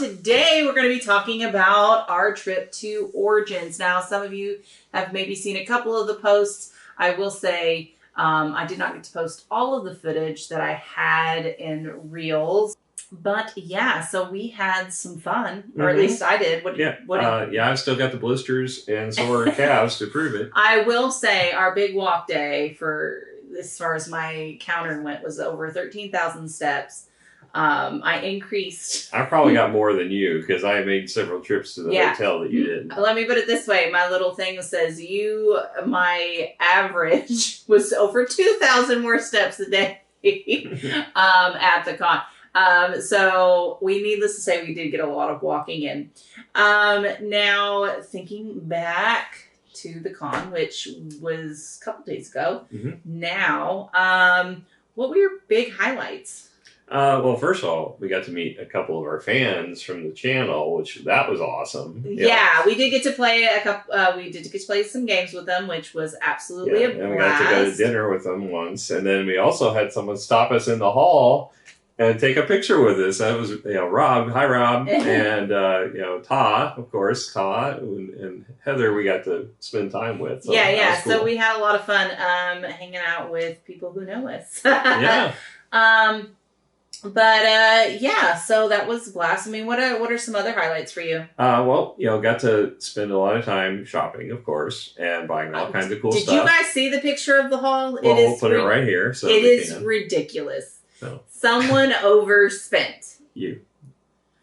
today we're going to be talking about our trip to Origins. Now, some of you have maybe seen a couple of the posts. I will say I did not get to post all of the footage that I had in Reels. But yeah, so we had some fun, or at least I did. I've still got the blisters and sore calves to prove it. I will say our big walk day, for as far as my counter went, was over 13,000 steps. I increased. I probably got more than you because I made several trips to the hotel that you did. Let me put it this way. My little thing says my average was over 2,000 more steps a day at the con. So needless to say, we did get a lot of walking in. Now thinking back to the con, which was a couple days ago. Now, what were your big highlights? Well, first of all, we got to meet a couple of our fans from the channel, that was awesome. Yeah, we did get to play we did get to play some games with them, which was absolutely a blast. And we got to go to dinner with them once, and then we also had someone stop us in the hall and take a picture with us. That was Rob. Hi, Rob, and Ta, of course, and Heather. We got to spend time with. So yeah. Cool. So we had a lot of fun hanging out with people who know us. Yeah. So that was a blast. I mean, what are some other highlights for you? Got to spend a lot of time shopping, of course, and buying all kinds of cool stuff. Did you guys see the picture of the haul? Well, we'll put it right here. So it is ridiculous. So. Someone overspent. You.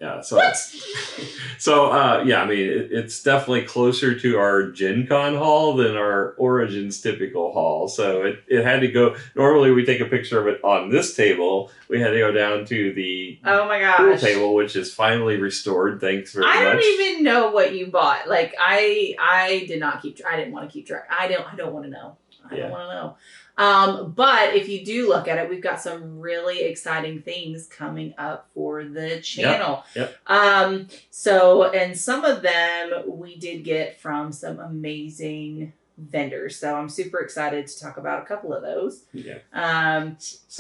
Yeah. So. I mean, it's definitely closer to our Gen Con haul than our Origins typical haul. So it had to go. Normally, we take a picture of it on this table. We had to go down to the pool table, which is finally restored. Thanks very much. I don't even know what you bought. Like I did not keep. I didn't want to keep track. I don't want to know. I don't want to know. But if you do look at it, we've got some really exciting things coming up for the channel. Yep. And some of them we did get from some amazing vendors. So I'm super excited to talk about a couple of those. Yeah. As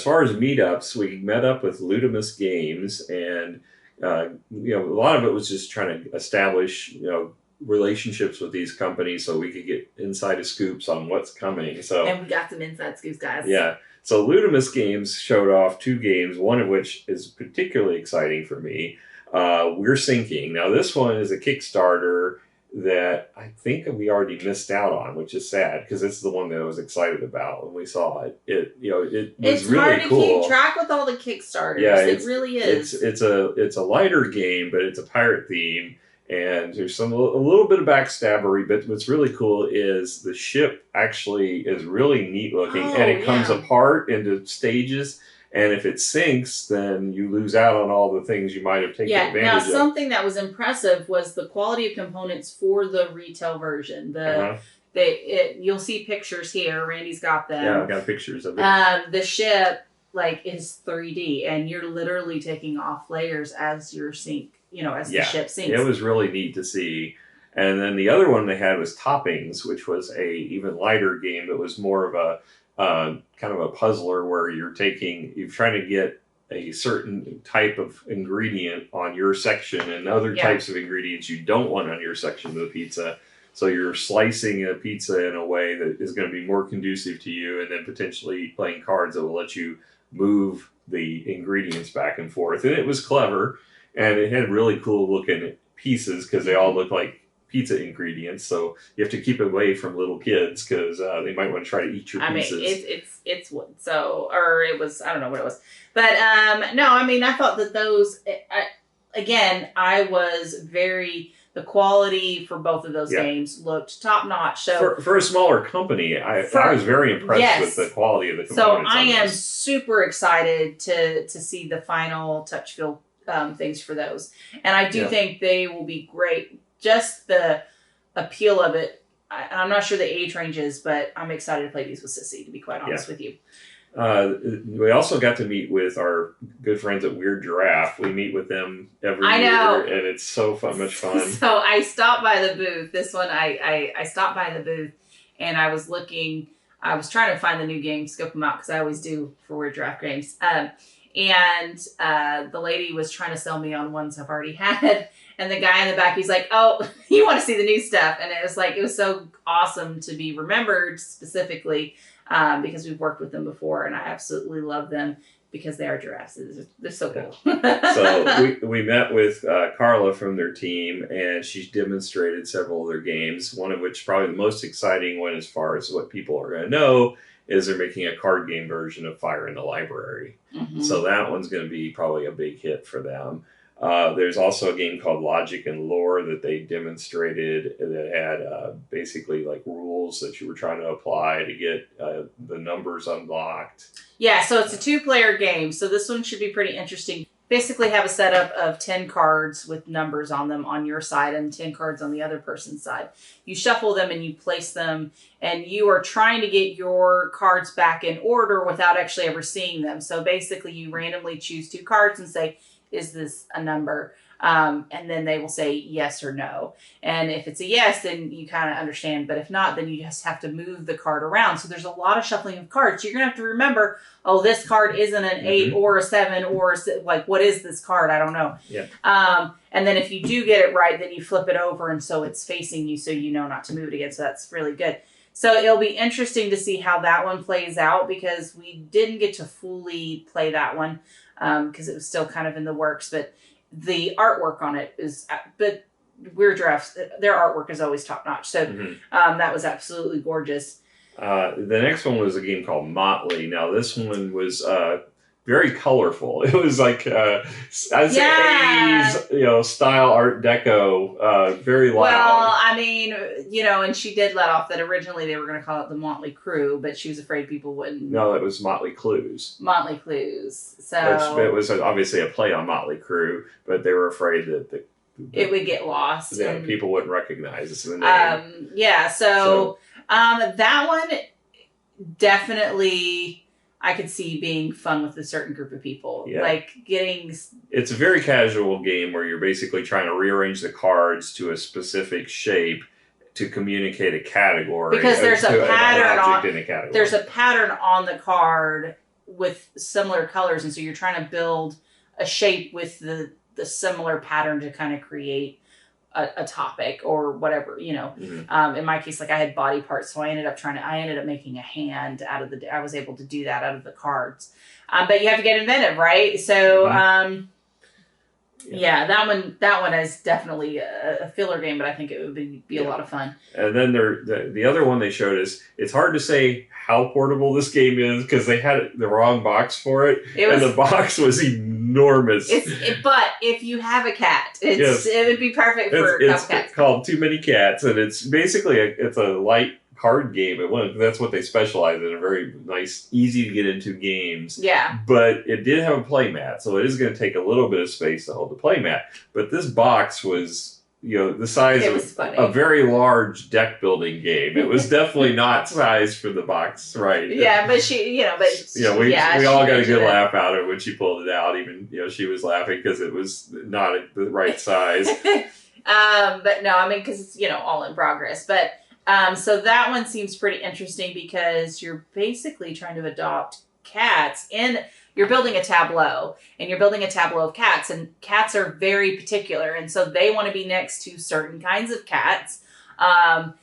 far as meetups, we met up with Ludimus Games, and a lot of it was just trying to establish relationships with these companies so we could get inside scoops on what's coming. And we got some inside scoops, guys. Yeah. So Ludimus Games showed off 2 games, one of which is particularly exciting for me. We're Sinking. Now this one is a Kickstarter that I think we already missed out on, which is sad because it's the one that I was excited about when we saw it. It was it's really hard to cool. keep track with all the Kickstarters. Yeah, it really is. It's a lighter game, but it's a pirate theme. And there's a little bit of backstabbery, but what's really cool is the ship actually is really neat looking, and it comes apart into stages. And if it sinks, then you lose out on all the things you might have taken advantage of. Now something that was impressive was the quality of components for the retail version. You'll see pictures here. Randy's got them. Yeah, I got pictures of it. The ship is 3D, and you're literally taking off layers as the ship sinks. It was really neat to see. And then the other one they had was Toppings, which was a even lighter game. It was more of a kind of a puzzler where you're trying to get a certain type of ingredient on your section and other types of ingredients you don't want on your section of the pizza. So you're slicing a pizza in a way that is going to be more conducive to you, and then potentially playing cards that will let you move the ingredients back and forth. And it was clever. And it had really cool looking pieces because they all look like pizza ingredients. So you have to keep away from little kids because they might want to try to eat your pieces. It's wood. So, or it was, I don't know what it was. But no, I mean, I thought that those, the quality for both of those games looked top notch. So for a smaller company, I was very impressed with the quality of the components. So I am super excited to see the final touch feel things for those, and I do think they will be great. Just the appeal of it, I'm not sure the age range is, but I'm excited to play these with Sissy, to be quite honest with you. We also got to meet with our good friends at Weird Giraffe. We meet with them every year, and it's so much fun. So I stopped by the booth. This one, I stopped by the booth, and I was looking. I was trying to find the new games, scope them out, because I always do for Weird Giraffe games. And the lady was trying to sell me on ones I've already had. And the guy in the back, he's like, oh, you want to see the new stuff. And it was so awesome to be remembered specifically because we've worked with them before. And I absolutely love them because they are giraffes. They're so cool. So we met with Carla from their team, and she demonstrated several of their games, one of which probably the most exciting one as far as what people are going to know is they're making a card game version of Fire in the Library. Mm-hmm. So that one's going to be probably a big hit for them. There's also a game called Logic and Lore that they demonstrated that had basically like rules that you were trying to apply to get the numbers unlocked. Yeah, so it's a 2-player game. So this one should be pretty interesting. Basically have a setup of 10 cards with numbers on them on your side and 10 cards on the other person's side. You shuffle them and you place them, and you are trying to get your cards back in order without actually ever seeing them. So basically you randomly choose 2 cards and say, is this a number? And then they will say yes or no. And if it's a yes, then you kind of understand. But if not, then you just have to move the card around. So there's a lot of shuffling of cards. You're going to have to remember, oh, this card isn't an 8 or a 7 or like, what is this card? I don't know. Yeah. And then if you do get it right, then you flip it over. And so it's facing you so you know not to move it again. So that's really good. So it'll be interesting to see how that one plays out because we didn't get to fully play that one because it was still kind of in the works. But the artwork on it is, but Weird Giraffes, their artwork is always top notch. So that was absolutely gorgeous. The next one was a game called Motley. Now this one was very colorful. It was like I'd say 80s, style Art Deco, very loud. Well, I mean, and she did let off that originally they were going to call it the Motley Crew, but she was afraid people wouldn't. No, it was Motley Clues. Motley Clues. So it was obviously a play on Motley Crew, but they were afraid that it would get lost. Yeah, and people wouldn't recognize the name. So that one definitely I could see being fun with a certain group of people. Yeah. Like getting... It's a very casual game where you're basically trying to rearrange the cards to a specific shape to communicate a category. Because there's a pattern in a category. There's a pattern on the card with similar colors, and so you're trying to build a shape with the similar pattern to kind of create a topic or whatever, in my case, like I had body parts. So I ended up making a hand out of I was able to do that out of the cards. But you have to get inventive, right? So, that one is definitely a filler game, but I think it would be a lot of fun. And then the other one they showed is, it's hard to say how portable this game is because they had the wrong box for it. And the box was enormous. But if you have a cat, it would be perfect for a couple cats. It's called Too Many Cats, and it's basically it's a light card game. That's what they specialize in, a very nice, easy to get into games. Yeah. But it did have a play mat, so it is going to take a little bit of space to hold the play mat. But this box was, the size of a very large deck building game. It was definitely not sized for the box, right? Yeah, but we all got a good laugh out of it when she pulled it out. Even, she was laughing because it was not the right size. But no, because it's, all in progress. But so that one seems pretty interesting because you're basically trying to adopt cats you're building a tableau, and you're building a tableau of cats, and cats are very particular, and so they want to be next to certain kinds of cats. And,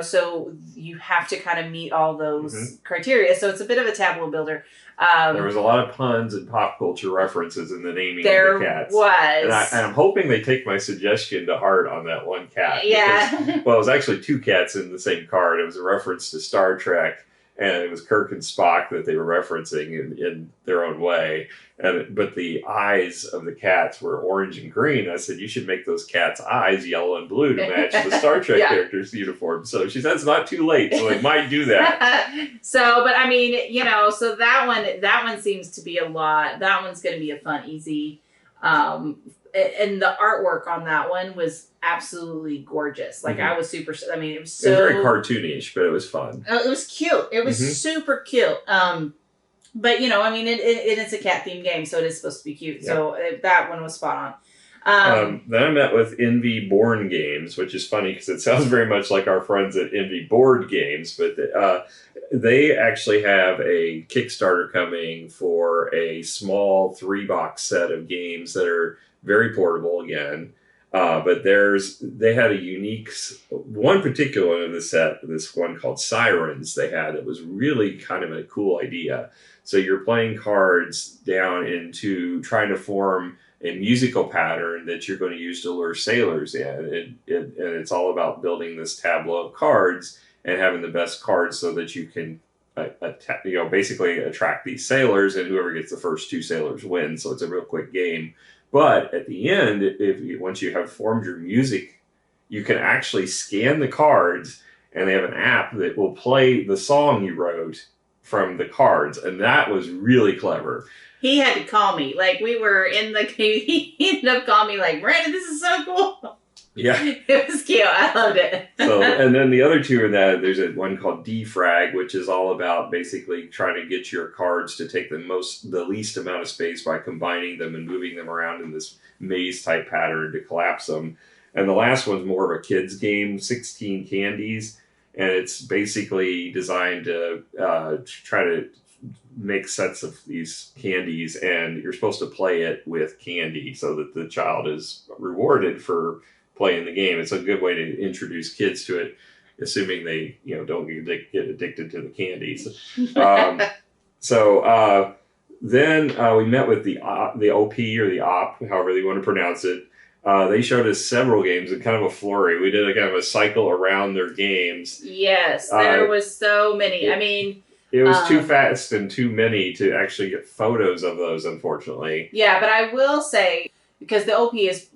so you have to kind of meet all those criteria. So it's a bit of a tableau builder. There was a lot of puns and pop culture references in the naming of the cats. There was. And I'm hoping they take my suggestion to heart on that one cat. Yeah. Because, it was actually 2 cats in the same card. It was a reference to Star Trek, and it was Kirk and Spock that they were referencing in their own way. But the eyes of the cats were orange and green. I said, you should make those cats' eyes yellow and blue to match the Star Trek characters' uniform. So she said it's not too late, so they might do that. So that one seems to be a lot. That one's going to be a fun, easy. And the artwork on that one was absolutely gorgeous. Like I was super. It was so. It was very cartoonish, but it was fun. It was cute. It was super cute. But it's a cat themed game, so it is supposed to be cute. Yep. So that one was spot on. Then I met with Envy Born Games, which is funny because it sounds very much like our friends at Envy Board Games, but they actually have a Kickstarter coming for a small 3-box set of games that are very portable again. But they had a unique one particular one in the set, this one called Sirens they had. It was really kind of a cool idea. So you're playing cards down into trying to form a musical pattern that you're going to use to lure sailors in. And it's all about building this tableau of cards and having the best cards so that you can basically attract these sailors, and whoever gets the first 2 sailors wins. So it's a real quick game. But at the end, once you have formed your music, you can actually scan the cards, and they have an app that will play the song you wrote from the cards, and that was really clever. He had to call me. Like, we were in the cave. He ended up calling me like, Brandon, this is so cool. Yeah. It was cute. I loved it. So, and then the other 2 in that, there's one called Defrag, which is all about basically trying to get your cards to take the least amount of space by combining them and moving them around in this maze-type pattern to collapse them. And the last one's more of a kid's game, 16 Candies, and it's basically designed to try to make sets of these candies, and you're supposed to play it with candy so that the child is rewarded for playing the game. It's a good way to introduce kids to it, assuming they don't get addicted to the candies. Then we met with the OP or the OP, however you want to pronounce it. They showed us several games in kind of a flurry. We did a kind of a cycle around their games. Yes, there was so many. It was too fast and too many to actually get photos of those, unfortunately. Yeah, but I will say, because the OP is,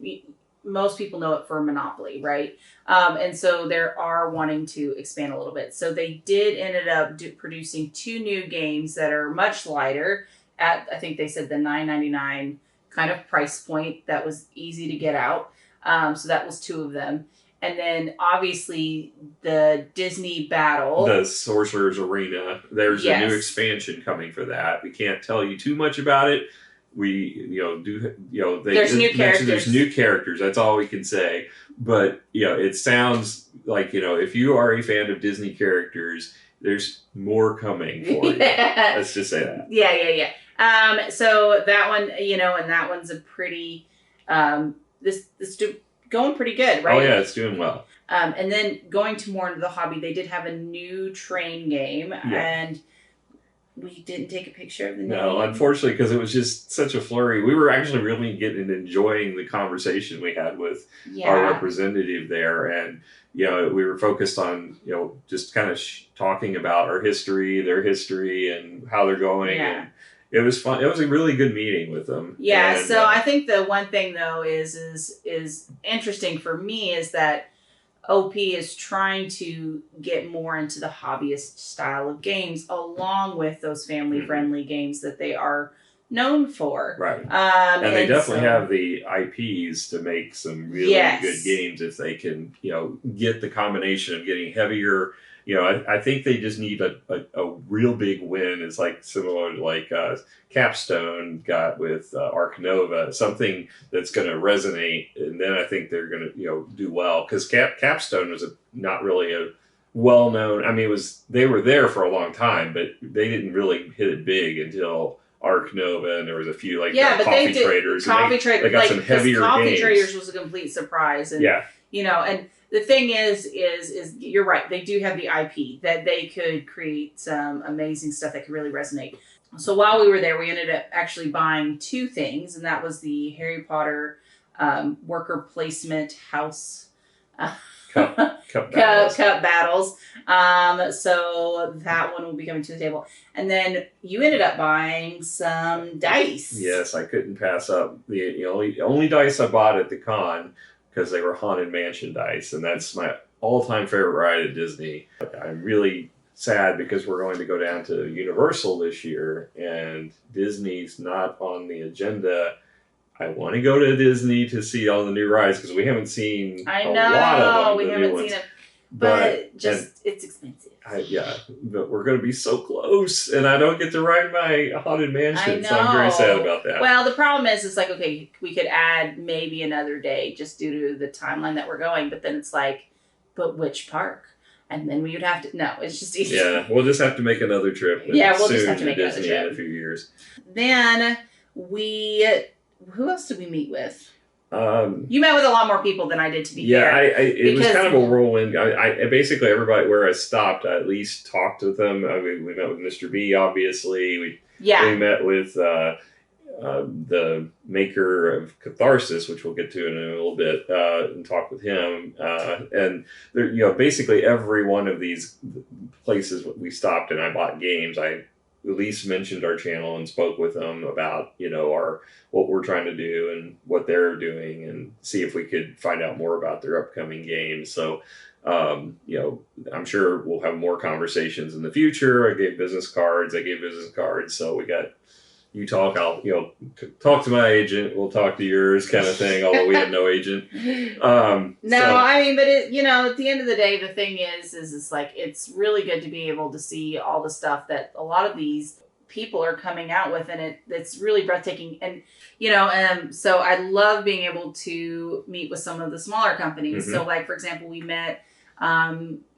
most people know it for Monopoly, right? And so they are wanting to expand a little bit. So they ended up producing 2 new games that are much lighter at, I think they said, the $9.99 kind of price point that was easy to get out. So that was 2 of them. And then, obviously, the Disney Battle. The Sorcerer's Arena. There's a new expansion coming for that. We can't tell you too much about it. There's new characters. There's new characters. That's all we can say. But, it sounds like, if you are a fan of Disney characters, there's more coming for you. Let's just say that. Yeah. So that one, and that one's a pretty, going pretty good, right? Oh, yeah, it's doing well. And then going to more into the hobby, they did have a new train game, and we didn't take a picture of the name. No, unfortunately, because it was just such a flurry. We were actually really enjoying the conversation we had with our representative there, and we were focused on just kind of talking about our history, their history, and how they're going. Yeah. And it was fun. It was a really good meeting with them. Yeah. And, so I think the one thing though is interesting for me is that OP is trying to get more into the hobbyist style of games, along with those family-friendly games that they are known for. Right. And they definitely have the IPs to make some really good games if they can, get the combination of getting heavier. I think they just need a real big win. It's like similar to like Capstone got with Arc Nova, something that's going to resonate, and then I think they're going to do well, because Capstone was not really a well known. They were there for a long time, but they didn't really hit it big until Arc Nova, and there was a few Coffee Traders. They got some heavier Coffee games. Traders was a complete surprise, and and the thing is you're right. They do have the IP that they could create some amazing stuff that could really resonate. So while we were there, we ended up actually buying 2 things, and that was the Harry Potter worker placement house Cup battles. So that one will be coming to the table. And then you ended up buying some dice. Yes, I couldn't pass up the only dice I bought at the con, because they were Haunted Mansion dice, and that's my all-time favorite ride at Disney. I'm really sad because we're going to go down to Universal this year, and Disney's not on the agenda. I want to go to Disney to see all the new rides, because we haven't seen a lot of them. We haven't seen them. But it's expensive. But we're going to be so close, and I don't get to ride my Haunted Mansion, so I'm very sad about that. Well, the problem is, it's like, okay, we could add maybe another day just due to the timeline that we're going, but then it's like, but which park? And then we would have to, no, it's just easy. Yeah, we'll just have to make another trip. Yeah, we'll just have to make another Disney trip. in a few years. Then who else did we meet with? You met with a lot more people than I did, to be fair. Yeah, it was kind of a whirlwind. I basically, everybody where I stopped, I at least talked with them. I mean, we met with Mr. B, obviously. We met with the maker of Catharsis, which we'll get to in a little bit, and talk with him. And there, basically every one of these places we stopped and I bought games, I at least mentioned our channel and spoke with them about, what we're trying to do and what they're doing, and see if we could find out more about their upcoming games. So, I'm sure we'll have more conversations in the future. I gave business cards. So we got, you talk, I'll, talk to my agent. We'll talk to yours, kind of thing. Although we had no agent. I mean, but at the end of the day, the thing is it's like, it's really good to be able to see all the stuff that a lot of these people are coming out with, and it's really breathtaking. And so I love being able to meet with some of the smaller companies. Mm-hmm. So, like, for example, we met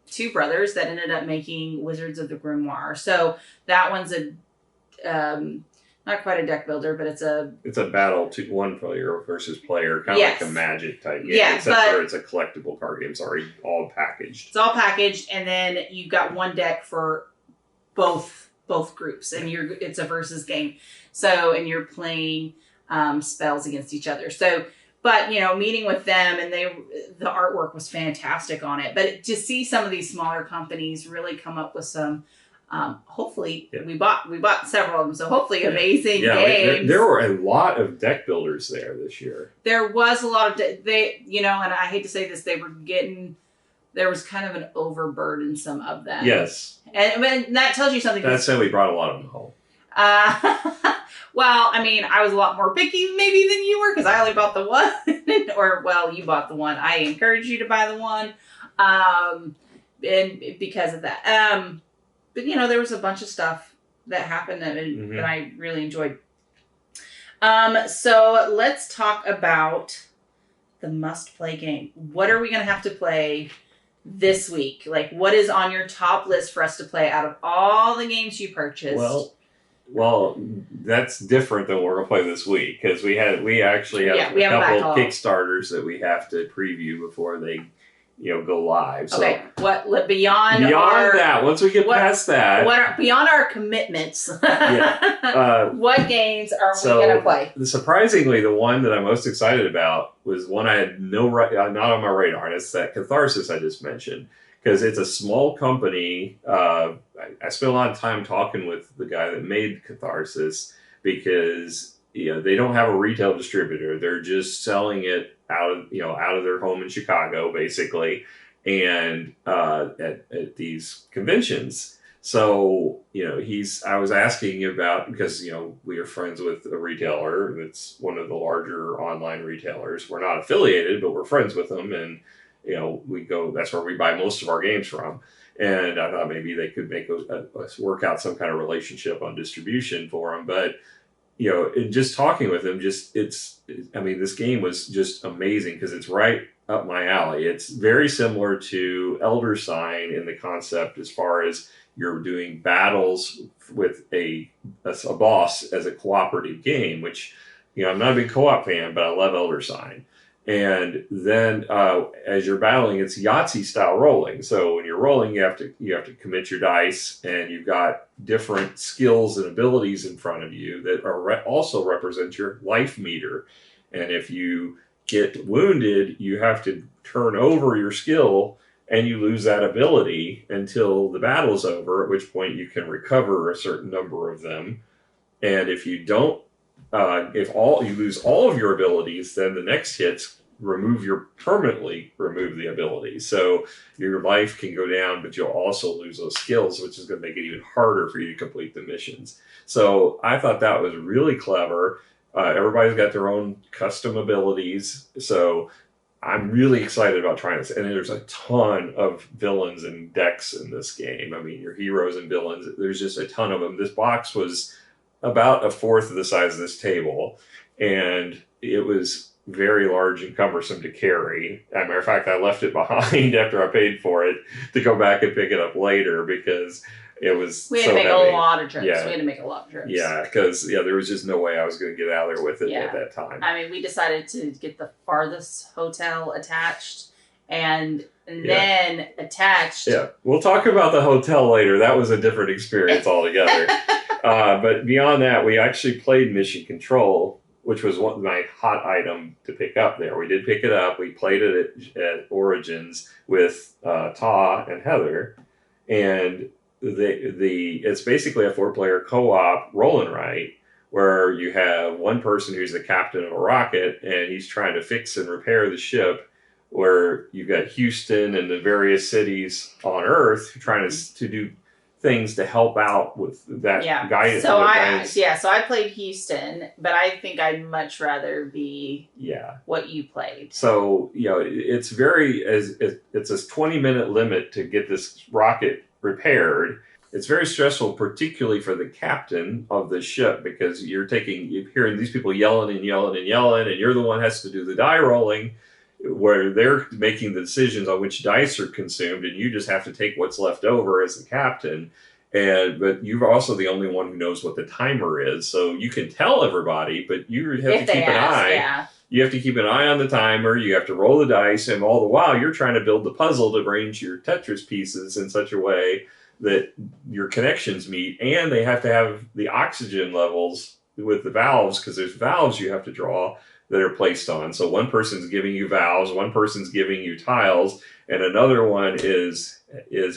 two brothers that ended up making Wizards of the Grimoire. So that one's not quite a deck builder, but it's a battle to one player versus player, kind of like a Magic type game, except for it's a collectible card game. It's already all packaged. It's all packaged, and then you've got one deck for both groups, and it's a versus game. So, and you're playing spells against each other. So, but meeting with them, and the artwork was fantastic on it. But to see some of these smaller companies really come up with some. Hopefully, we bought several of them, so hopefully amazing games. There were a lot of deck builders there this year. There was a lot of and I hate to say this, there was kind of an overburden, some of them. Yes, and that tells you something. That's why we brought a lot of them home. Well, I mean, I was a lot more picky maybe than you were, because I only bought the one, you bought the one. I encouraged you to buy the one, and because of that. But there was a bunch of stuff that happened that I really enjoyed. So let's talk about the must-play game. What are we going to have to play this week? Like, what is on your top list for us to play out of all the games you purchased? Well, that's different than what we're going to play this week, because we actually have a couple of Kickstarters that we have to preview before they go live. So okay, beyond that, once we get past that, beyond our commitments, what games are we going to play? Surprisingly, the one that I'm most excited about was one I had not on my radar, and it's that Catharsis I just mentioned, because it's a small company. I spent a lot of time talking with the guy that made Catharsis, because they don't have a retail distributor. They're just selling it out of their home in Chicago, basically, and at these conventions. So I was asking about, because we are friends with a retailer that's one of the larger online retailers. We're not affiliated, but we're friends with them, and we go. That's where we buy most of our games from. And I thought maybe they could make us work out some kind of relationship on distribution for them, but. In just talking with him, this game was just amazing, because it's right up my alley. It's very similar to Elder Sign in the concept, as far as you're doing battles with a boss as a cooperative game, which, I'm not a big co-op fan, but I love Elder Sign. And then as you're battling, it's Yahtzee style rolling. So when you're rolling, you have to commit your dice, and you've got different skills and abilities in front of you that are also represent your life meter. And if you get wounded, you have to turn over your skill, and you lose that ability until the battle's over, at which point you can recover a certain number of them. And if you don't, if you lose all of your abilities, then the next hits permanently remove the ability. So your life can go down, but you'll also lose those skills, which is going to make it even harder for you to complete the missions. So I thought that was really clever. Everybody's got their own custom abilities. So I'm really excited about trying this. And there's a ton of villains and decks in this game. I mean, your heroes and villains, there's just a ton of them. This box was about a fourth of the size of this table, and it was very large and cumbersome to carry. As a matter of fact, I left it behind after I paid for it to go back and pick it up later because it was we had so to make heavy. a lot of trips. Yeah. We had to make a lot of trips. Yeah, because there was just no way I was going to get out of there with it at that time. I mean, we decided to get the farthest hotel attached, and then attached. Yeah, we'll talk about the hotel later. That was a different experience altogether. But beyond that, we actually played Mission Control, which was my hot item to pick up there. We did pick it up. We played it at Origins with Ta and Heather, and it's basically a 4-player co-op roll and write where you have one person who's the captain of a rocket and he's trying to fix and repair the ship, where you've got Houston and the various cities on Earth trying to do things to help out with that guidance. So I played Houston, but I think I'd much rather be what you played. So it's it's a 20-minute limit to get this rocket repaired. It's very stressful, particularly for the captain of the ship, because you're hearing these people yelling and yelling and yelling, and you're the one who has to do the die rolling, where they're making the decisions on which dice are consumed, and you just have to take what's left over as the captain. But you're also the only one who knows what the timer is, so you can tell everybody, but you have to keep an eye. Yeah. You have to keep an eye on the timer. You have to roll the dice, and all the while you're trying to build the puzzle to arrange your Tetris pieces in such a way that your connections meet, and they have to have the oxygen levels with the valves, because there's valves you have to draw that are placed on. So one person's giving you valves, one person's giving you tiles, and another one is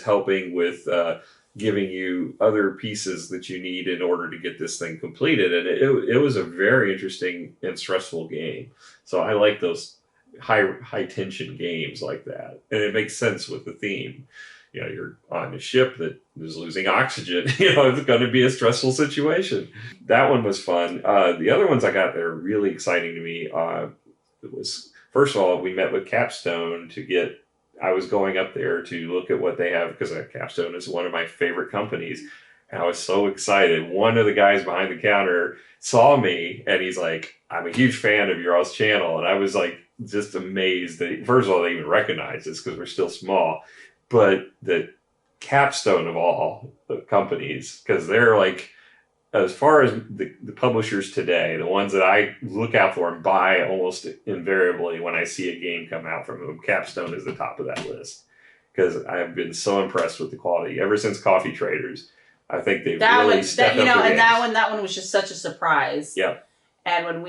helping with giving you other pieces that you need in order to get this thing completed. And it was a very interesting and stressful game. So I like those high tension games like that, and it makes sense with the theme. You're on a ship that is losing oxygen. It's going to be a stressful situation. That one was fun. The other ones I got that are really exciting to me. It was, first of all, we met with Capstone I was going up there to look at what they have, because Capstone is one of my favorite companies. And I was so excited. One of the guys behind the counter saw me and he's like, "I'm a huge fan of your all's channel." And I was like, just amazed that, first of all, they even recognized us because we're still small. But the Capstone of all the companies, because they're like, as far as the publishers today, the ones that I look out for and buy almost invariably when I see a game come out from them, Capstone is the top of that list. Because I've been so impressed with the quality ever since Coffee Traders. I think they've really stepped up their games. And that one was just such a surprise. Yeah. And when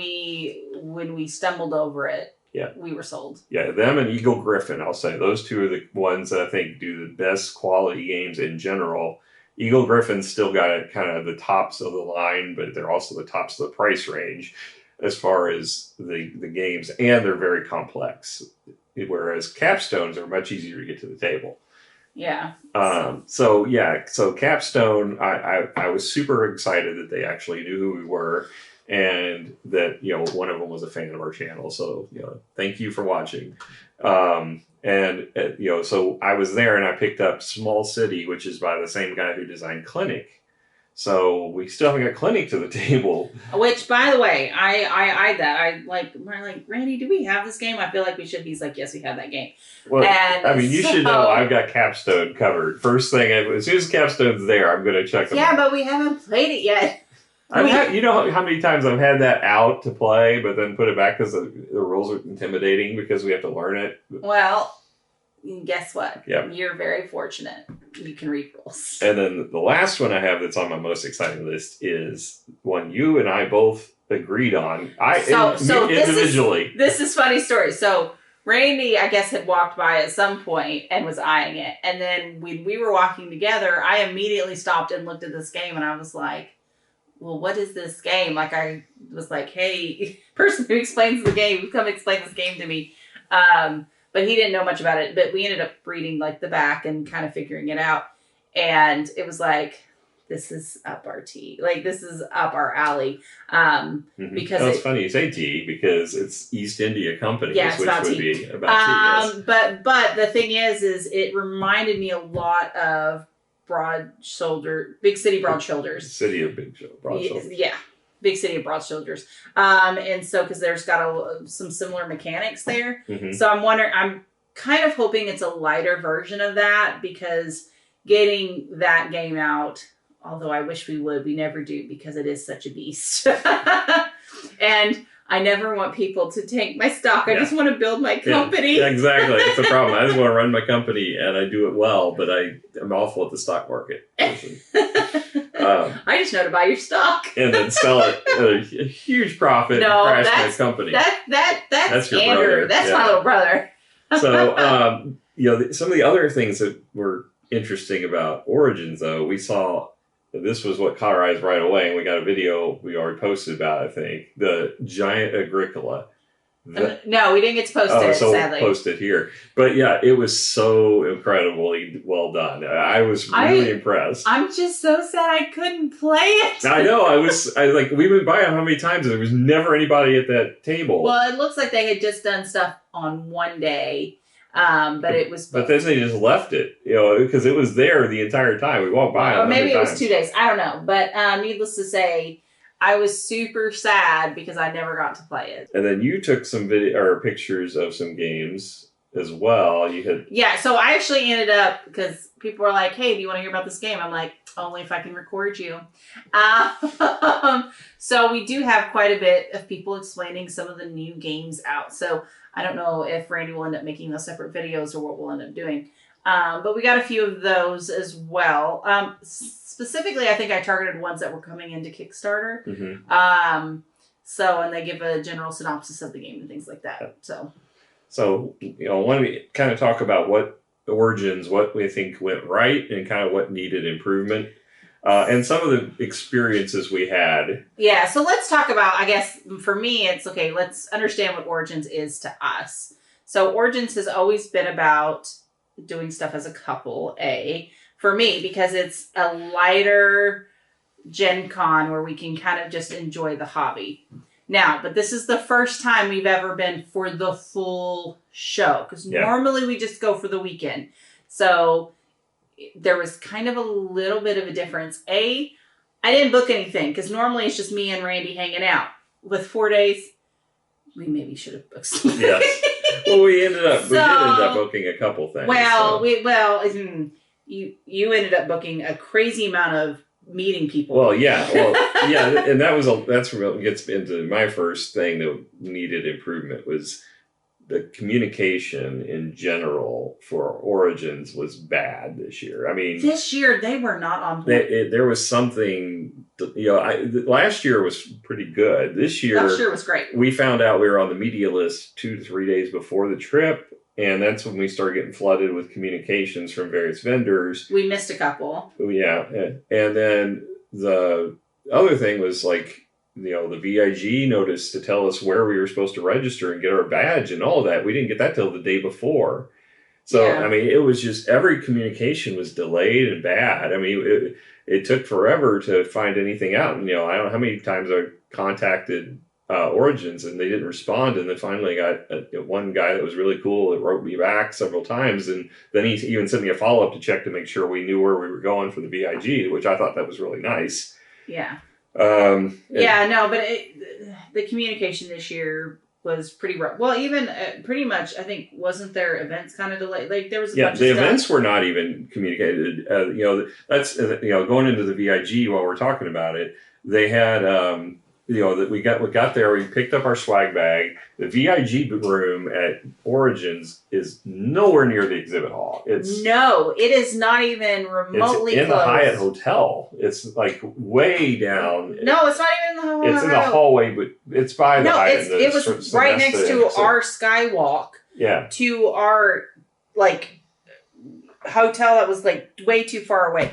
we stumbled over it, we were sold. Yeah, them and Eagle Griffin, I'll say. Those two are the ones that I think do the best quality games in general. Eagle Griffin's still got it kind of the tops of the line, but they're also the tops of the price range as far as the games, and they're very complex. Whereas Capstones are much easier to get to the table. Yeah. So Capstone, I was super excited that they actually knew who we were. And that, one of them was a fan of our channel. So, thank you for watching. So I was there and I picked up Small City, which is by the same guy who designed Clinic. So we still haven't got Clinic to the table. Which, by the way, I eyed that. We're like, "Randy, do we have this game?" I feel like we should. He's like, "Yes, we have that game." Well, you should know I've got Capstone covered. First thing, as soon as Capstone's there, I'm going to check them out. Yeah, but we haven't played it yet. You know how many times I've had that out to play, but then put it back because the rules are intimidating because we have to learn it. Well, guess what? Yep. You're very fortunate. You can read rules. And then the last one I have that's on my most exciting list is one you and I both agreed on. Individually. This is funny story. So Randy, I guess, had walked by at some point and was eyeing it. And then when we were walking together, I immediately stopped and looked at this game and I was like, "Well, what is this game?" I was like, "Hey, person who explains the game, come explain this game to me." But he didn't know much about it. But we ended up reading the back and kind of figuring it out. And it was like, this is up our tea. This is up our alley. Because it's funny you say tea because it's East India Company, yeah, which would be about tea. Yes. But the thing is it reminded me a lot of big city broad shoulders. City of broad shoulders. Yeah. Big City of Broad Shoulders. And so, because there's got some similar mechanics there. Mm-hmm. So I'm kind of hoping it's a lighter version of that, because getting that game out, although I wish we never do, because it is such a beast. And I never want people to take my stock. I just want to build my company. Yeah, exactly. It's a problem. I just want to run my company, and I do it well, but I'm awful at the stock market. I just know to buy your stock. And then sell it at a huge profit and crash my company. That's your Andrew. brother. That's my little brother. So, some of the other things that were interesting about Origins, though, we saw, this was what caught our eyes right away, and we got a video we already posted about, I think, the giant Agricola. No, we didn't get to post it, sadly. We'll post it here. But yeah, it was so incredibly well done. I was really impressed. I'm just so sad I couldn't play it. I know. We've been by it how many times, and there was never anybody at that table. Well, it looks like they had just done stuff on one day. But it was. But then they just left it, because it was there the entire time. We walked by it. Or maybe it was 2 days. I don't know. But needless to say, I was super sad because I never got to play it. And then you took some video or pictures of some games as well. Yeah. So I actually ended up, because people were like, "Hey, do you want to hear about this game?" I'm like, "Only if I can record you." So we do have quite a bit of people explaining some of the new games out. So I don't know if Randy will end up making those separate videos or what we'll end up doing. But we got a few of those as well. Specifically, I think I targeted ones that were coming into Kickstarter. Mm-hmm. And they give a general synopsis of the game and things like that. So why don't we kind of talk about what Origins, what we think went right and kind of what needed improvement. And some of the experiences we had. Yeah, so let's talk about, I guess, for me, it's okay, let's understand what Origins is to us. So Origins has always been about doing stuff as a couple, for me, because it's a lighter Gen Con where we can kind of just enjoy the hobby. Now, but this is the first time we've ever been for the full show, because normally we just go for the weekend. So there was kind of a little bit of a difference. I didn't book anything, because normally it's just me and Randy hanging out. With 4 days, we maybe should have booked something. Yes. Well, we did end up booking a couple things. You ended up booking a crazy amount of meeting people. Well, yeah, and that's where it gets into my first thing that needed improvement was the communication in general for Origins was bad this year. I mean, this year they were not on point. There was something, last year was pretty good. Last year was great. We found out we were on the media list 2 to 3 days before the trip. And that's when we started getting flooded with communications from various vendors. We missed a couple. Yeah. And then the other thing was the VIG notice to tell us where we were supposed to register and get our badge and all of that. We didn't get that till the day before. So, I mean, it was just every communication was delayed and bad. I mean, it took forever to find anything out. And, I don't know how many times I contacted Origins and they didn't respond, and then finally got one guy that was really cool that wrote me back several times, and then he even sent me a follow-up to check to make sure we knew where we were going for the VIG, which I thought that was really nice. Yeah. But the communication this year was pretty rough. Well, even pretty much, I think, wasn't there events kind of delayed? Like there was a bunch of stuff. Events were not even communicated. That's going into the VIG while we're talking about it. They had that we got there. We picked up our swag bag. The VIG room at Origins is nowhere near the exhibit hall. It is not even remotely in close. The Hyatt Hotel. It's like way down. No, it's not even in the hallway. It's in the hallway, but it's by the Hyatt. It was right next to our skywalk. Yeah. To our hotel that was way too far away.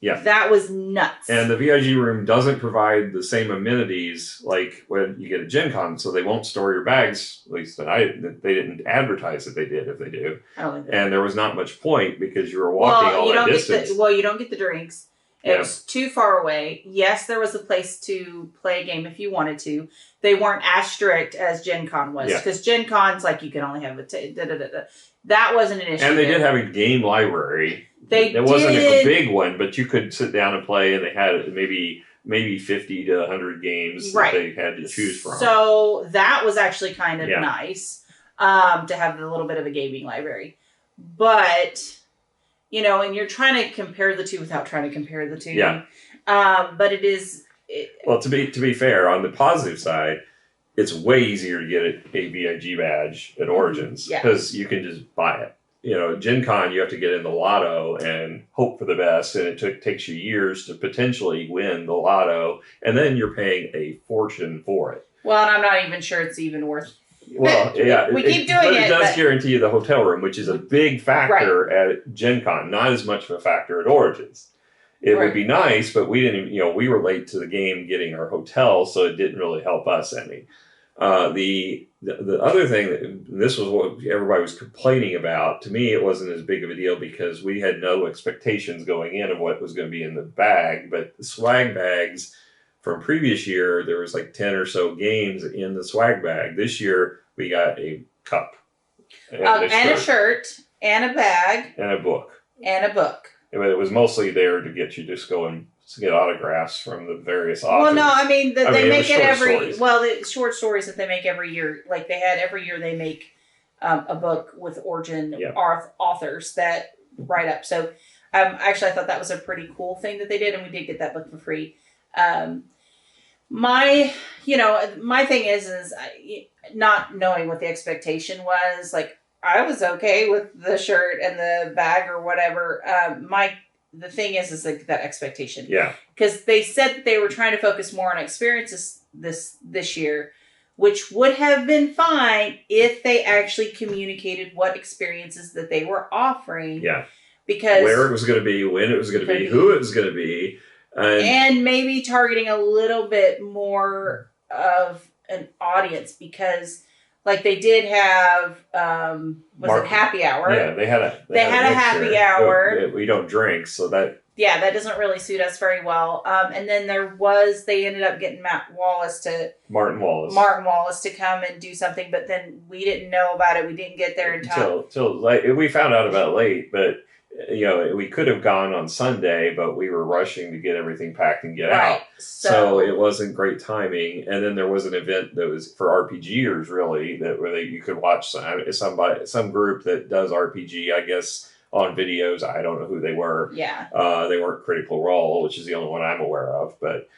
Yeah. That was nuts. And the VIG room doesn't provide the same amenities like when you get a Gen Con, so they won't store your bags, at least they didn't advertise that they did, if they do. And there was not much point because you were walking all that distance. You don't get the drinks. It was too far away. Yes, there was a place to play a game if you wanted to. They weren't as strict as Gen Con was. Because Gen Con's you can only have that wasn't an issue. And they did have a game library. It wasn't a big one, but you could sit down and play, and they had maybe maybe 50 to 100 games Right. that they had to choose from. So that was actually kind of nice to have a little bit of a gaming library. But, you know, and you're trying to compare the two without trying to compare the two. Yeah. But it is... Well, to be fair, on the positive side, it's way easier to get a VIG badge at Origins because you can just buy it. You know, Gen Con, you have to get in the lotto and hope for the best, and it takes you years to potentially win the lotto, and then you're paying a fortune for it. Well, and I'm not even sure it's even worth. Well, yeah, we keep doing it. But it does guarantee you the hotel room, which is a big factor at Gen Con, not as much of a factor at Origins. It would be nice, but we didn't. You know, we were late to the game getting our hotel, so it didn't really help us any. The other thing, this was what everybody was complaining about. To me, it wasn't as big of a deal because we had no expectations going in of what was going to be in the bag. But the swag bags from previous year, there was like 10 or so games in the swag bag. This year, we got a cup. And a shirt. And a bag. And a book. And a book. But it was mostly there to get you just going to get autographs from the various authors. Well, no, I mean, they make it every... Stories. Well, the short stories that they make every year. Like, they had every year they make a book with Origin authors that write up. So, actually, I thought that was a pretty cool thing that they did, and we did get that book for free. My thing is not knowing what the expectation was. Like, I was okay with the shirt and the bag or whatever. The thing is like that expectation. Yeah. Because they said that they were trying to focus more on experiences this year, which would have been fine if they actually communicated what experiences that they were offering. Yeah. Because where it was going to be, when it was going to be, who it was going to be. And maybe targeting a little bit more of an audience because... Like they did have, it happy hour? Yeah, they had a happy hour. We don't drink, so that... Yeah, that doesn't really suit us very well. And then they ended up getting Martin Wallace to come and do something, but then we didn't know about it. We didn't get there in time. Till we found out about it late, but... You know, we could have gone on Sunday, but we were rushing to get everything packed and get out. So it wasn't great timing. And then there was an event that was for RPGers, really, where you could watch some group that does RPG, I guess, on videos. I don't know who they were. Yeah. They weren't Critical Role, which is the only one I'm aware of. But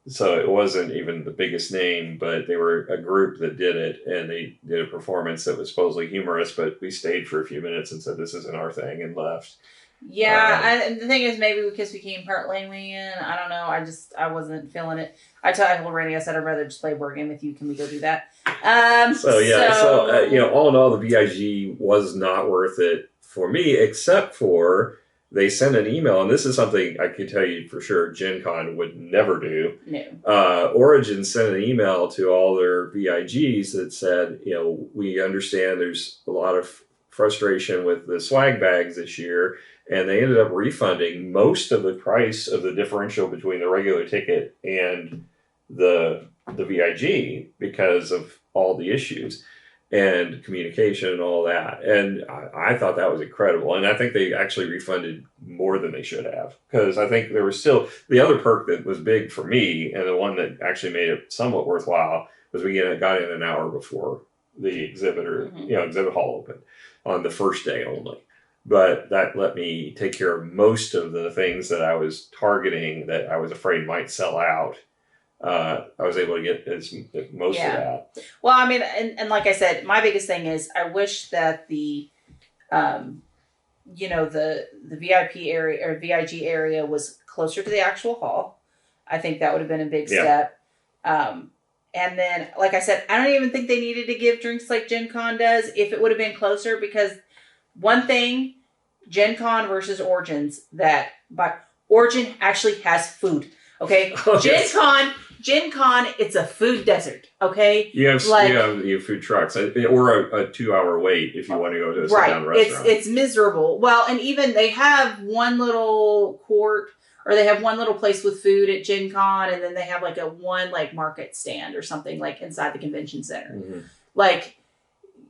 so it wasn't even the biggest name, but they were a group that did it, and they did a performance that was supposedly humorous, but we stayed for a few minutes and said, this isn't our thing, and left. Yeah, and the thing is, maybe because we came part way in, I don't know, I wasn't feeling it. I told Randy, I said, I'd rather just play a board game with you. Can we go do that? So all in all, the VIG was not worth it for me, except for... They sent an email, and this is something I can tell you for sure Gen Con would never do. No. Origin sent an email to all their VIGs that said, you know, we understand there's a lot of frustration with the swag bags this year, and they ended up refunding most of the price of the differential between the regular ticket and the VIG because of all the issues. And communication and all that. And I thought that was incredible. And I think they actually refunded more than they should have. Because I think there was still... The other perk that was big for me, and the one that actually made it somewhat worthwhile, was we got in an hour before the exhibit hall opened on the first day only. But that let me take care of most of the things that I was targeting that I was afraid might sell out. I was able to get most of that. Well, I mean, and like I said, my biggest thing is I wish that the VIP area or VIG area was closer to the actual hall. I think that would have been a big step. And then, like I said, I don't even think they needed to give drinks like Gen Con does if it would have been closer, because one thing, Gen Con versus Origins, but Origin actually has food. Okay? Gen Con, it's a food desert, okay? You have food trucks, or a 2-hour wait if you want to go to a sit-down restaurant. It's miserable. Well, and even they have one little court, or they have one little place with food at Gen Con, and then they have like one market stand or something like inside the convention center. Mm-hmm. Like,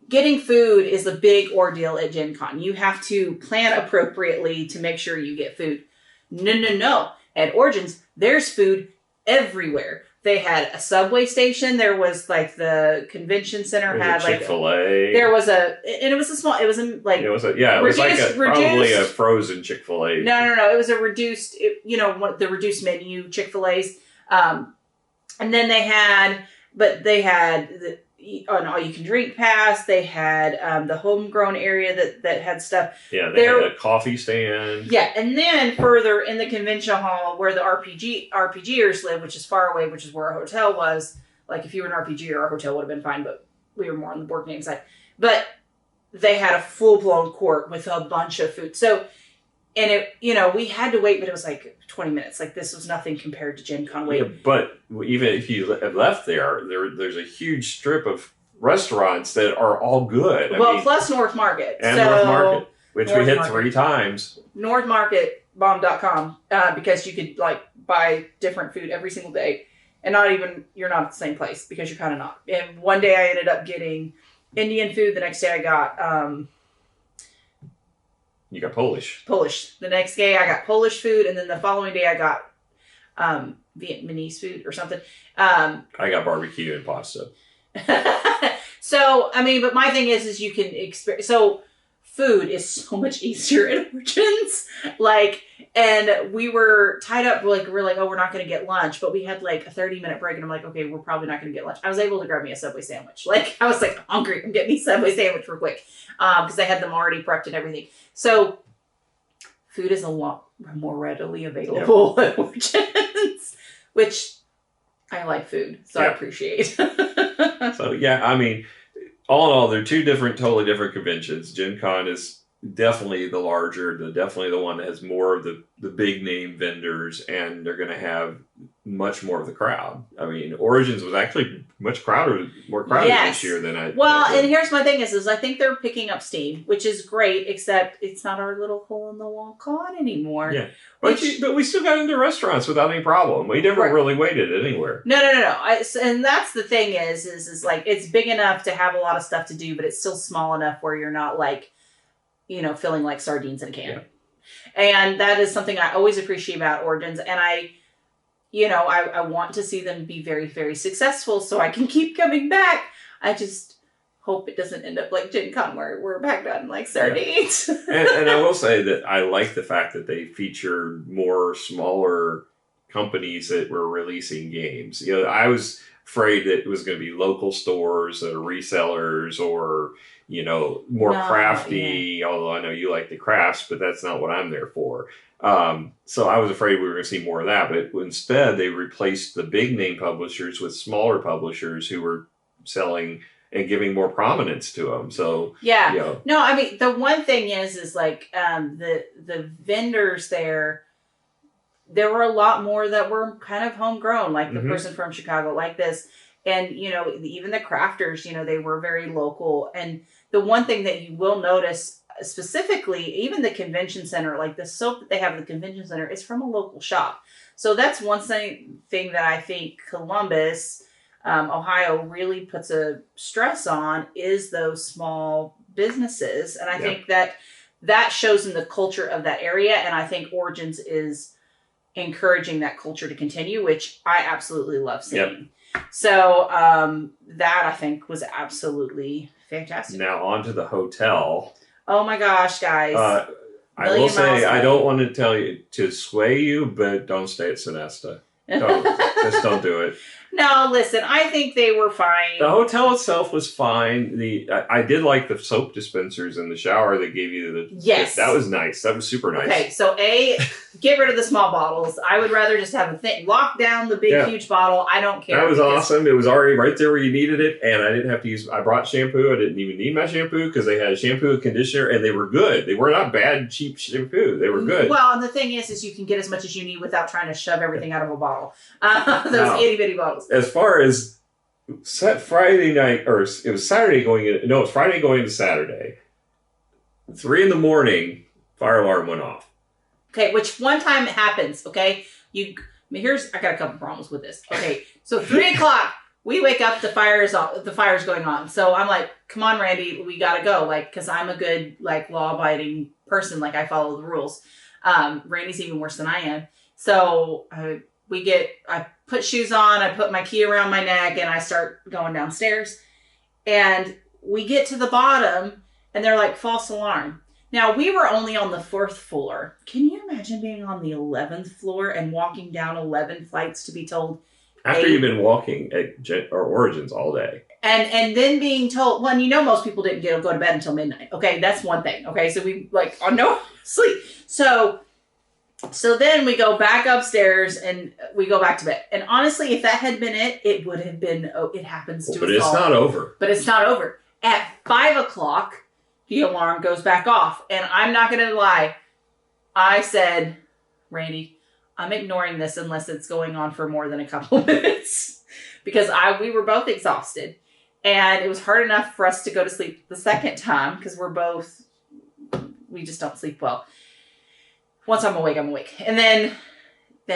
getting food is a big ordeal at Gen Con. You have to plan appropriately to make sure you get food. No. At Origins, there's food everywhere. They had a subway station. There was like the convention center had like Chick-fil-A. There was a, and it was a small. It was like it was like probably a frozen Chick-fil-A. No. It was a reduced. The reduced menu Chick-fil-A's. And then they had an all-you-can-drink pass. They had the homegrown area that had stuff. Yeah, they had a coffee stand. Yeah, and then further in the convention hall where the RPGers live, which is far away, which is where our hotel was. Like, if you were an RPGer, our hotel would have been fine, but we were more on the board game side. But they had a full-blown court with a bunch of food. So, and it, we had to wait, but it was like 20 minutes. Like, this was nothing compared to Gen Con wait. Yeah, but even if you left there's a huge strip of restaurants that are all good. Plus North Market. North Market, which we hit 3 times. NorthMarketBomb.com, because you could, like, buy different food every single day. And you're not at the same place, because you're kind of not. And one day I ended up getting Indian food. The next day I got... You got Polish. The next day I got Polish food, and then the following day I got Vietnamese food or something. I got barbecue and pasta. So, but my thing is you can experience... So, food is so much easier at Origins. Like, and we were tied up, we're like, oh, we're not going to get lunch. But we had like a 30-minute break, and I'm like, okay, we're probably not going to get lunch. I was able to grab me a Subway sandwich. Like, I was like, I'm hungry. I'm getting me a Subway sandwich real quick. Because they had them already prepped and everything. So, food is a lot more readily available at Origins, which I like food, so I appreciate. So, yeah, all in all, they're 2 totally different conventions. Gen Con is definitely the larger, definitely the one that has more of the big name vendors, and they're going to have much more of the crowd. Origins was actually more crowded this year than I. Well, and here's my thing is I think they're picking up steam, which is great, except it's not our little hole in the wall con anymore. Yeah, but we still got into restaurants without any problem. We never really waited anywhere. No. And that's the thing is like it's big enough to have a lot of stuff to do, but it's still small enough where you're not like, feeling like sardines in a can. Yeah. And that is something I always appreciate about Origins, and I want to see them be very, very successful so I can keep coming back. I just hope it doesn't end up like Gen Con where we're back on like sardines. Yeah. and I will say that I like the fact that they feature more smaller companies that were releasing games. I was afraid that it was going to be local stores that are resellers or, more crafty, although I know you like the crafts, but that's not what I'm there for. So I was afraid we were going to see more of that, but instead they replaced the big name publishers with smaller publishers who were selling and giving more prominence to them. So no, the one thing is like the vendors there were a lot more that were kind of homegrown, like the person from Chicago, like this, and even the crafters, they were very local. And the one thing that you will notice specifically, even the convention center, like the soap that they have at the convention center is from a local shop. So that's one thing that I think Columbus, Ohio really puts a stress on is those small businesses. And I think that shows in the culture of that area. And I think Origins is encouraging that culture to continue, which I absolutely love seeing. Yep. So that I think was absolutely fantastic. Now on to the hotel. Oh my gosh, guys. I will say, I don't want to tell you to sway you, but don't stay at Sonesta. Just don't do it. No, listen, I think they were fine. The hotel itself was fine. I did like the soap dispensers in the shower that gave you that was nice. That was super nice. Okay, so get rid of the small bottles. I would rather just have a thing. Lock down the big, huge bottle. I don't care. That was awesome. It was already right there where you needed it, and I didn't have to use... I brought shampoo. I didn't even need my shampoo because they had a shampoo and conditioner, and they were good. They were not bad, cheap shampoo. They were good. Well, and the thing is you can get as much as you need without trying to shove everything out of a bottle. Those itty-bitty bottles. As far as Friday night, or it was Saturday going in... No, it was Friday going into Saturday. 3 a.m, fire alarm went off. Okay, which one time it happens, okay? I got a couple problems with this. Okay, so 3 o'clock, we wake up, the fire's going on. So I'm like, come on, Randy, we gotta go. Like, cause I'm a good, like, law-abiding person. Like, I follow the rules. Randy's even worse than I am. So I put shoes on, I put my key around my neck, and I start going downstairs. And we get to the bottom, and they're like, false alarm. Now, we were only on the 4th floor. Can you imagine being on the 11th floor and walking down 11 flights to be told? After you've been walking at Origins all day. And then being told, well, and most people didn't go to bed until midnight. Okay, that's one thing. Okay, so we on no sleep. So then we go back upstairs and we go back to bed. And honestly, if that had been it would have been, it happens to us all. But it's not over. But it's not over. At 5 o'clock, the alarm goes back off. And I'm not going to lie. I said, Randy, I'm ignoring this unless it's going on for more than a couple of minutes. Because we were both exhausted. And it was hard enough for us to go to sleep the second time. Because we just don't sleep well. Once I'm awake, I'm awake. And then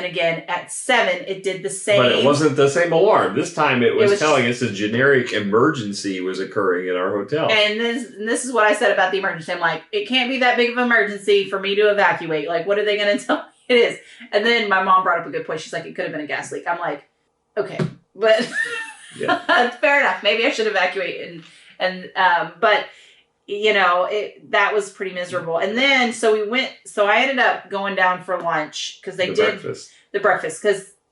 again, at 7, it did the same. But it wasn't the same alarm. This time it was telling us a generic emergency was occurring in our hotel. And this is what I said about the emergency. I'm like, it can't be that big of an emergency for me to evacuate. Like, what are they going to tell me it is? And then my mom brought up a good point. She's like, it could have been a gas leak. I'm like, okay. But fair enough. Maybe I should evacuate. But... that was pretty miserable. And then, so I ended up going down for lunch because they did the breakfast.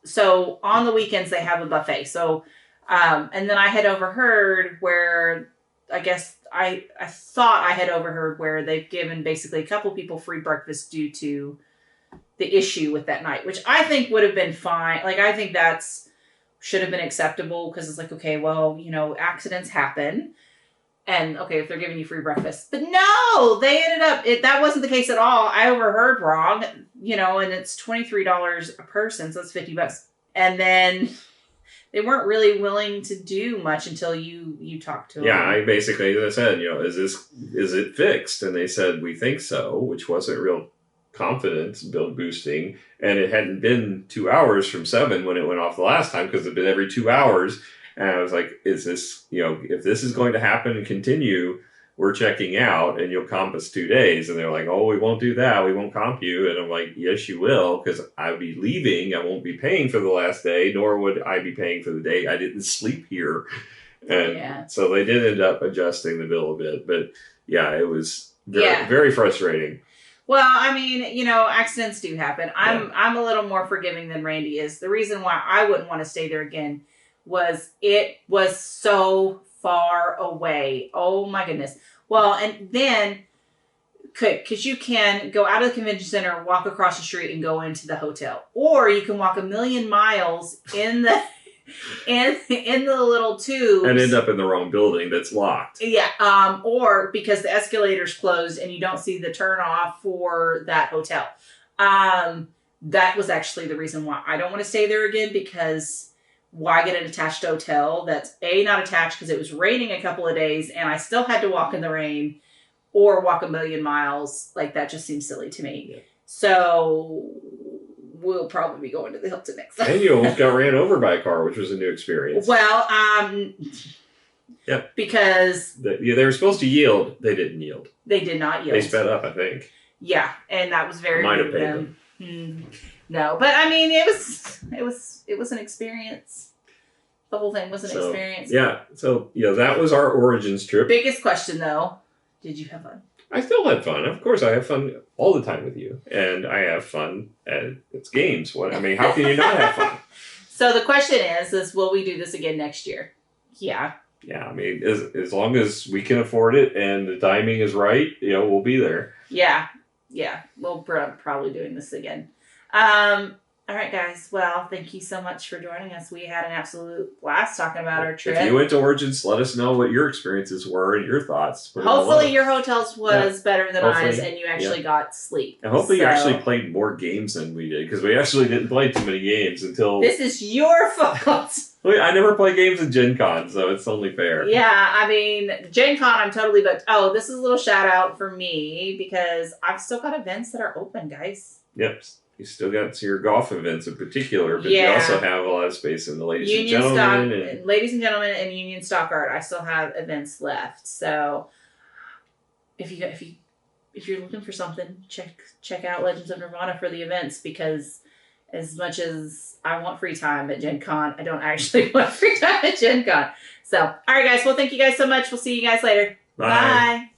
So on the weekends they have a buffet. So, and then I had overheard where, I guess I thought I had overheard where they've given basically a couple people free breakfast due to the issue with that night, which I think would have been fine. Like, I think should have been acceptable because it's like, okay, well, accidents happen. And, okay, if they're giving you free breakfast. But no, they ended up, that wasn't the case at all. I overheard wrong, and it's $23 a person, so that's $50. And then they weren't really willing to do much until you talked to them. Yeah, I basically, as I said, is it fixed? And they said, we think so, which wasn't real confidence build boosting. And it hadn't been 2 hours from 7 when it went off the last time, because it had been every 2 hours. And I was like, is this, if this is going to happen and continue, we're checking out and you'll comp us 2 days. And they're like, oh, we won't do that. We won't comp you. And I'm like, yes, you will, because I'll be leaving. I won't be paying for the last day, nor would I be paying for the day I didn't sleep here. And so they did end up adjusting the bill a bit. But yeah, it was very frustrating. Well, I mean, accidents do happen. I'm a little more forgiving than Randy is. The reason why I wouldn't want to stay there again was it was so far away. Oh my goodness. Well, and then because you can go out of the convention center, walk across the street and go into the hotel, or you can walk 1,000,000 miles in the in the little tubes and end up in the wrong building that's locked. Yeah. Or because the escalator's closed and you don't see the turn off for that hotel. That was actually the reason why I don't want to stay there again, because why get an attached hotel that's not attached because it was raining a couple of days and I still had to walk in the rain, or walk 1,000,000 miles. Like, that just seems silly to me. Yeah. So we'll probably be going to the Hilton next time. And you almost got ran over by a car, which was a new experience. Well, because they were supposed to yield. They didn't yield. They did not yield. They sped up, I think. Yeah, and that was very might have paid them. No, but I mean, it was an experience. The whole thing was an experience. Yeah, so that was our Origins trip. Biggest question though, did you have fun? I still had fun. Of course, I have fun all the time with you, and I have fun at it's games. How can you not have fun? So the question is will we do this again next year? Yeah. Yeah, as long as we can afford it and the timing is right, we'll be there. Yeah, we'll probably doing this again. All right, guys. Well, thank you so much for joining us. We had an absolute blast talking about our trip. If you went to Origins, let us know what your experiences were and your thoughts. Hopefully your hotels was better than ours and you actually got sleep. And hopefully you actually played more games than we did, because we actually didn't play too many games until... This is your fault. I never play games at Gen Con, so it's only fair. Yeah, Gen Con, I'm totally booked. Oh, this is a little shout out for me, because I've still got events that are open, guys. Yep. You still got your golf events in particular, but you also have a lot of space in the Ladies and Gentlemen. Ladies and Gentlemen and Union Stock Art, I still have events left. So if you're looking for something, check out Legends of Nirvana for the events, because as much as I want free time at Gen Con, I don't actually want free time at Gen Con. So, all right, guys. Well, thank you guys so much. We'll see you guys later. Bye. Bye.